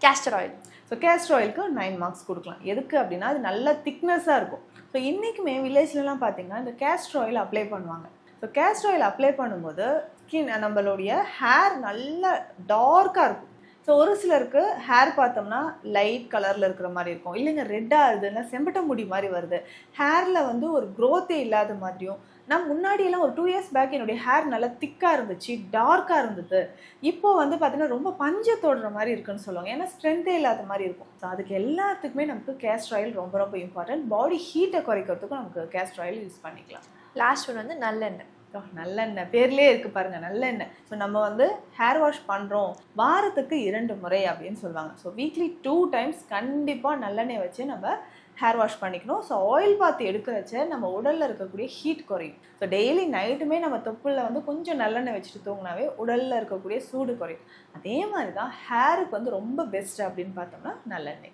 Castor oil. So castor ஆயிலுக்கு 9 marks கொடுக்கலாம். எதுக்கு அப்படின்னா அது நல்ல திக்னஸாக இருக்கும். ஸோ இன்றைக்குமே வில்லேஜ்லலாம் பார்த்தீங்கன்னா இந்த கேஸ்டர் ஆயில் அப்ளை பண்ணுவாங்க. ஸோ கேஸ்டர் ஆயில் அப்ளை பண்ணும்போது நம்மளுடைய ஹேர் நல்லா டார்க்காக இருக்கும். ஸோ ஒரு சிலருக்கு ஹேர் பார்த்தோம்னா லைட் கலரில் இருக்கிற மாதிரி இருக்கும், இல்லைங்க ரெட்டாக இருக்குதுன்னா செம்பட்ட முடி மாதிரி வருது, ஹேரில் வந்து ஒரு க்ரோத்தே இல்லாத மாதிரியும். நான் முன்னாடியெல்லாம் ஒரு 2 இயர்ஸ் பேக் என்னுடைய ஹேர் நல்லா திக்காக இருந்துச்சு, டார்க்காக இருந்தது. இப்போது வந்து பார்த்தீங்கன்னா ரொம்ப பஞ்சை தொடுற மாதிரி இருக்குன்னு சொல்லுவாங்க, ஏன்னா ஸ்ட்ரென்த்தே இல்லாத மாதிரி இருக்கும். ஸோ அதுக்கு எல்லாத்துக்குமே நமக்கு கேஸ்டர் ஆயில் ரொம்ப ரொம்ப இம்பார்ட்டன்ட். பாடி ஹீட்டை குறைக்கிறதுக்கும் நமக்கு கேஸ்டர் ஆயில் யூஸ் பண்ணிக்கலாம். லாஸ்ட் ஒன் வந்து நல்லெண்ணெய். நல்லெண்ணெய் பேர்லேயே இருக்குது பாருங்கள், நல்லெண்ணெய். ஸோ நம்ம வந்து ஹேர் வாஷ் பண்ணுறோம் வாரத்துக்கு 2 முறை அப்படின்னு சொல்லுவாங்க. ஸோ வீக்லி 2 டைம்ஸ் கண்டிப்பாக நல்லெண்ணெய் வச்சு நம்ம ஹேர் வாஷ் பண்ணிக்கணும். ஸோ ஆயில் பாத் எடுக்கிறச்ச நம்ம உடலில் இருக்கக்கூடிய ஹீட் குறையும். ஸோ டெய்லி நைட்டுமே நம்ம தொப்புளில் வந்து கொஞ்சம் நல்லெண்ணெய் வச்சுட்டு தூங்கினாவே உடலில் இருக்கக்கூடிய சூடு குறையும். அதே மாதிரி தான் ஹேருக்கு வந்து ரொம்ப பெஸ்ட் அப்படின்னு பார்த்தோம்னா நல்லெண்ணெய்.